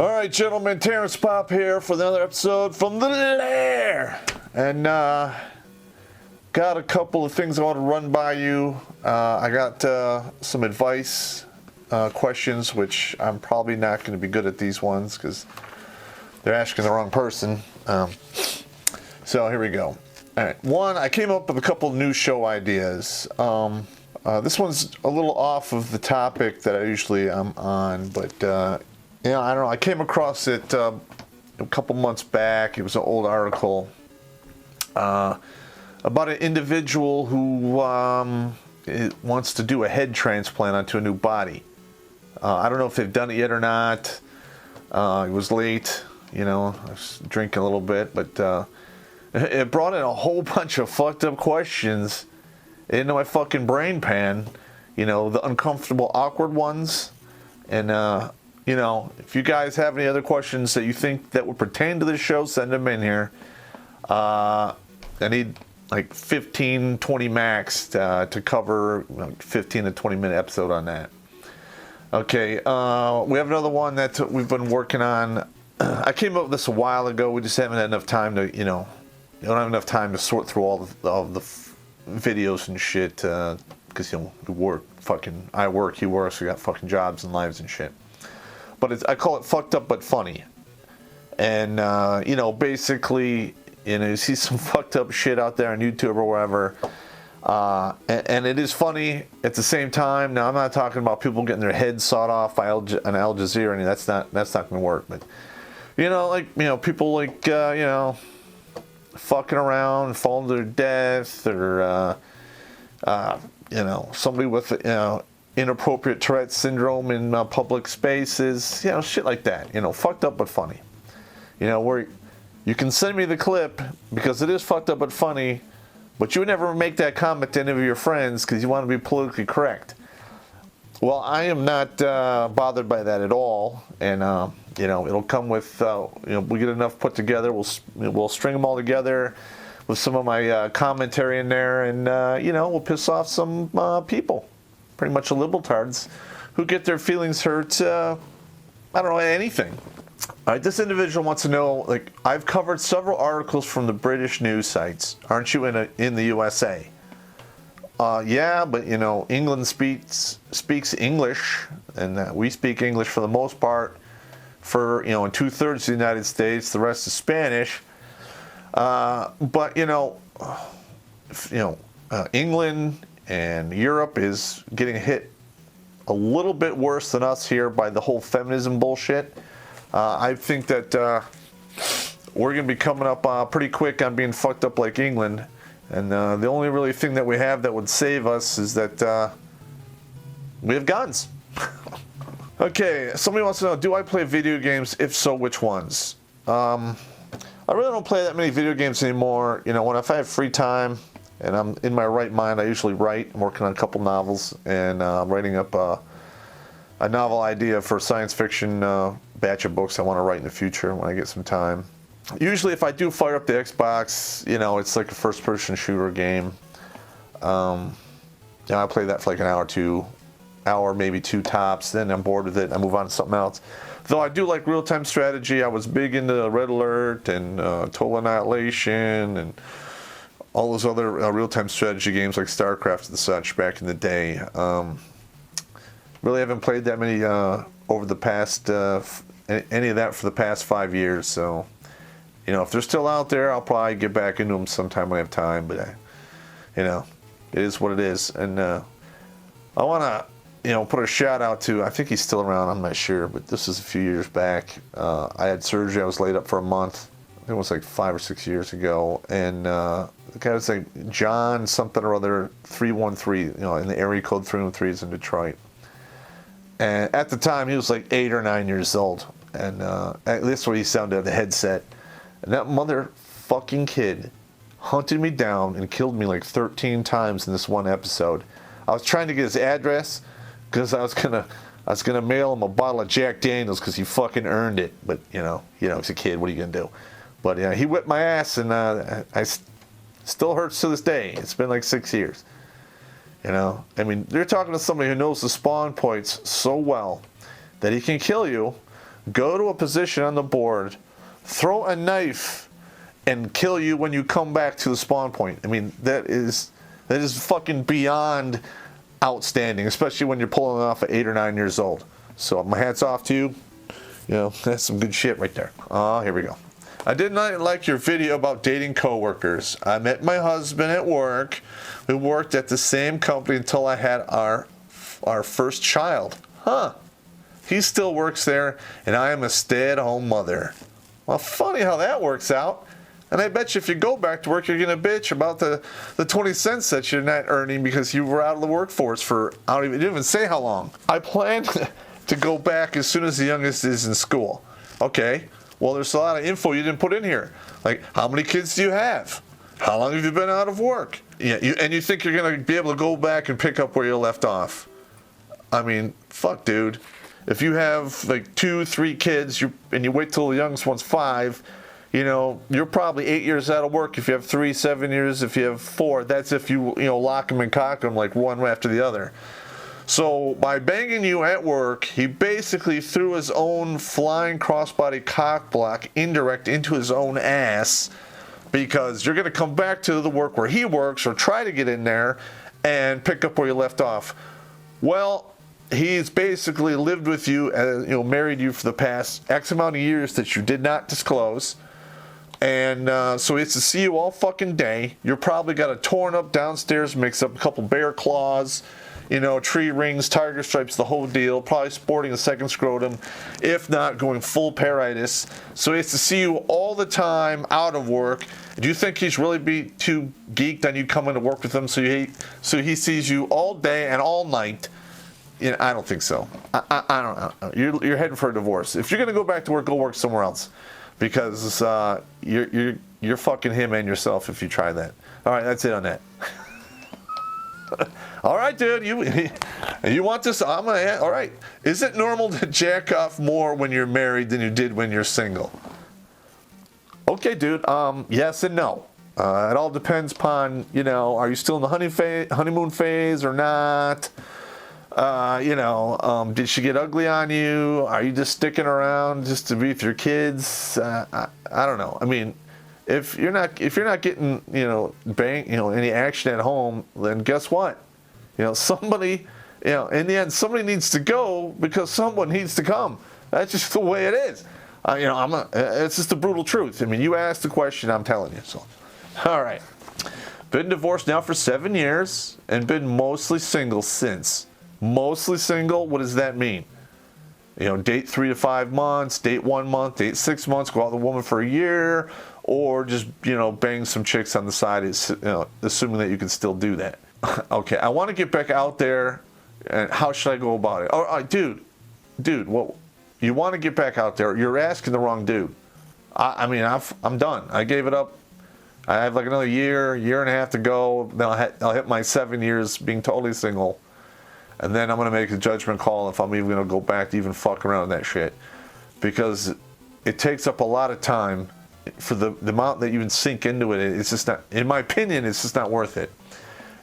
All right, gentlemen, Terrence Popp here for another episode from the Lair. And got a couple of things I want to run by you. I got some advice questions, which I'm probably not going to be good at these ones because they're asking the wrong person. So here we go. All right, one, I came up with a couple new show ideas. This one's a little off of the topic that I usually am on, but I don't know. I came across it a couple months back. It was an old article about an individual who wants to do a head transplant onto a new body. I don't know if they've done it yet or not. It was late, I was drinking a little bit, but it brought in a whole bunch of fucked up questions into my fucking brain pan. The uncomfortable, awkward ones, and if you guys have any other questions that you think that would pertain to this show, send them in here. I need like 15, 20 max to cover 15 to 20 minute episode on that. Okay, we have another one that we've been working on. I came up with this a while ago. We just haven't had enough time to, you don't have enough time to sort through all the videos and shit because, we work. I work, he works, we got fucking jobs and lives and shit. But I call it fucked up but funny. And, basically, you see some fucked up shit out there on YouTube or wherever. And it is funny at the same time. Now, I'm not talking about people getting their heads sawed off by Al Jazeera. That's not going to work. But, people fucking around, falling to their death, or, somebody with, inappropriate Tourette syndrome in public spaces, shit like that, fucked up but funny. Where you can send me the clip because it is fucked up but funny, but you would never make that comment to any of your friends because you want to be politically correct. Well, I am not bothered by that at all, and it'll come with we get enough put together. We'll string them all together with some of my commentary in there, and we'll piss off some people. Pretty much the libertards who get their feelings hurt, anything. All right, this individual wants to know, I've covered several articles from the British news sites. Aren't you in the USA? Yeah, but, England speaks English, and we speak English for the most part for, in 2/3 of the United States. The rest is Spanish. But, England and Europe is getting hit a little bit worse than us here by the whole feminism bullshit. I think that we're going to be coming up pretty quick on being fucked up like England. And the only really thing that we have that would save us is that we have guns. Okay, somebody wants to know, do I play video games? If so, which ones? I really don't play that many video games anymore. If I have free time and I'm in my right mind, I usually write. I'm working on a couple novels, and I'm writing up a novel idea for a science fiction batch of books I want to write in the future when I get some time. Usually if I do fire up the Xbox, it's like a first-person shooter game. I play that for like an hour or two, maybe two tops, then I'm bored with it, I move on to something else. Though I do like real-time strategy. I was big into Red Alert and Total Annihilation and all those other real-time strategy games like StarCraft and such back in the day. Really haven't played that many over the past, any of that for the past 5 years. So, if they're still out there, I'll probably get back into them sometime when I have time. But, it is what it is. And I want to, put a shout out to, I think he's still around, I'm not sure, but this is a few years back. I had surgery, I was laid up for a month. I think it was like 5 or 6 years ago. And the guy was like John something or other 313, in the area code 313 is in Detroit. And at the time, he was like 8 or 9 years old. And that's what he sounded at the headset. And that motherfucking kid hunted me down and killed me like 13 times in this one episode. I was trying to get his address because I was gonna mail him a bottle of Jack Daniels because he fucking earned it. But he's a kid. What are you gonna do? But he whipped my ass, and I still hurts to this day. It's been like 6 years. They're talking to somebody who knows the spawn points so well that he can kill you, go to a position on the board, throw a knife, and kill you when you come back to the spawn point. I mean, that is fucking beyond outstanding, especially when you're pulling it off at 8 or 9 years old. So my hat's off to you. You know, that's some good shit right there. Oh, here we go. I did not like your video about dating coworkers. I met my husband at work. We worked at the same company until I had our first child. Huh. He still works there, and I am a stay-at-home mother. Well, funny how that works out. And I bet you if you go back to work, you're going to bitch about the 20 cents that you're not earning because you were out of the workforce for, I didn't even say how long. I plan to go back as soon as the youngest is in school. Okay, well, there's a lot of info you didn't put in here. Like, how many kids do you have? How long have you been out of work? Yeah, and you think you're going to be able to go back and pick up where you left off. I mean, fuck, dude. If you have like 2, 3 kids and you wait till the youngest one's 5, you know, you're probably 8 years out of work. If you have 3, 7 years, if you have 4, that's if you lock them and cock them like one after the other. So by banging you at work, he basically threw his own flying crossbody cock block indirect into his own ass, because you're going to come back to the work where he works or try to get in there and pick up where you left off. Well, he's basically lived with you, married you for the past X amount of years that you did not disclose. And so he has to see you all fucking day. You're probably got a torn up downstairs mix up, a couple bear claws, tree rings, tiger stripes, the whole deal. Probably sporting a second scrotum, if not going full paritis. So he has to see you all the time out of work. Do you think he's really be too geeked on you coming to work with him so he sees you all day and all night? I don't think so. I don't know. You're heading for a divorce. If you're going to go back to work, go work somewhere else. Because you're fucking him and yourself if you try that. All right, that's it on that. All right, dude, you want this? All right. Is it normal to jack off more when you're married than you did when you're single? Okay, dude. Yes and no. It all depends upon are you still in the honeymoon phase or not? Did she get ugly on you? Are you just sticking around just to be with your kids? I don't know. I mean, if you're not getting any action at home, then guess what? Somebody, in the end, somebody needs to go because someone needs to come. That's just the way it is. It's just the brutal truth. I mean, you asked the question, I'm telling you. So, all right. Been divorced now for 7 years and been mostly single since. Mostly single, what does that mean? Date 3 to 5 months, date 1 month, date 6 months, go out with a woman for a year, or just, bang some chicks on the side, assuming that you can still do that. Okay, I want to get back out there, and how should I go about it? All right, dude, well, you want to get back out there, you're asking the wrong dude. I'm done. I gave it up. I have like another year and a half to go, then I'll hit my 7 years being totally single. And then I'm going to make a judgment call if I'm even going to go back to even fuck around with that shit. Because it takes up a lot of time for the amount that you can sink into it. It's just not, in my opinion, it's just not worth it.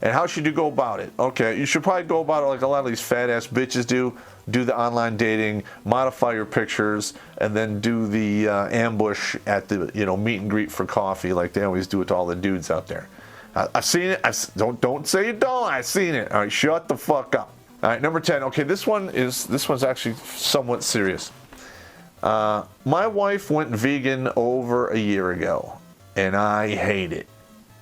And how should you go about it? Okay, you should probably go about it like a lot of these fat ass bitches do. Do the online dating, modify your pictures, and then do the ambush at the meet and greet for coffee like they always do with all the dudes out there. I've seen it. Don't say you don't. I've seen it. All right, shut the fuck up. All right, number 10. Okay, this one's actually somewhat serious. My wife went vegan over a year ago, and I hate it.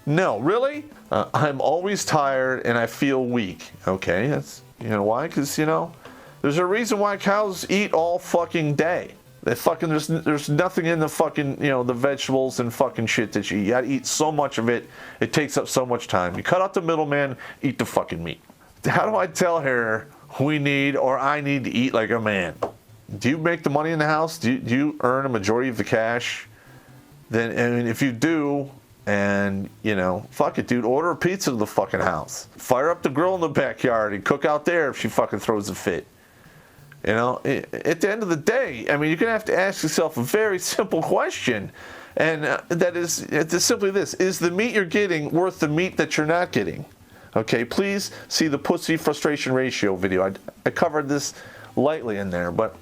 No, really? I'm always tired and I feel weak. Okay, that's why? Because there's a reason why cows eat all fucking day. They fucking there's nothing in the fucking the vegetables and fucking shit that you eat. You gotta eat so much of it. It takes up so much time. You cut out the middleman, eat the fucking meat. How do I tell her I need to eat like a man? Do you make the money in the house? Do you earn a majority of the cash? Then, if you do, and, fuck it, dude, order a pizza to the fucking house. Fire up the grill in the backyard and cook out there if she fucking throws a fit. At the end of the day, you're going to have to ask yourself a very simple question. And that is, it's simply this. Is the meat you're getting worth the meat that you're not getting? Okay, please see the pussy frustration ratio video. I covered this lightly in there. But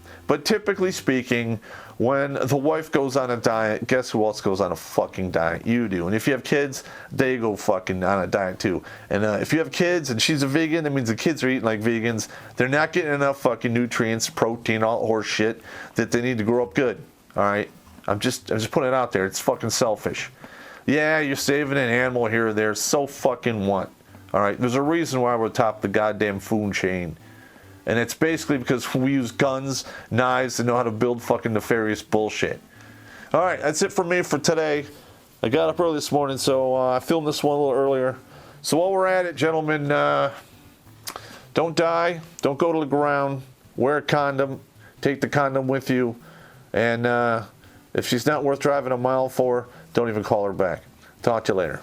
typically speaking, when the wife goes on a diet, guess who else goes on a fucking diet? You do. And if you have kids, they go fucking on a diet too. And if you have kids and she's a vegan, that means the kids are eating like vegans. They're not getting enough fucking nutrients, protein, all horse shit that they need to grow up good. All right? I'm just putting it out there. It's fucking selfish. Yeah, you're saving an animal here or there. So fucking what? All right? There's a reason why we're top of the goddamn food chain. And it's basically because we use guns, knives, and know how to build fucking nefarious bullshit. All right, that's it for me for today. I got up early this morning, so I filmed this one a little earlier. So while we're at it, gentlemen, don't die. Don't go to the ground. Wear a condom. Take the condom with you. And if she's not worth driving a mile for, don't even call her back. Talk to you later.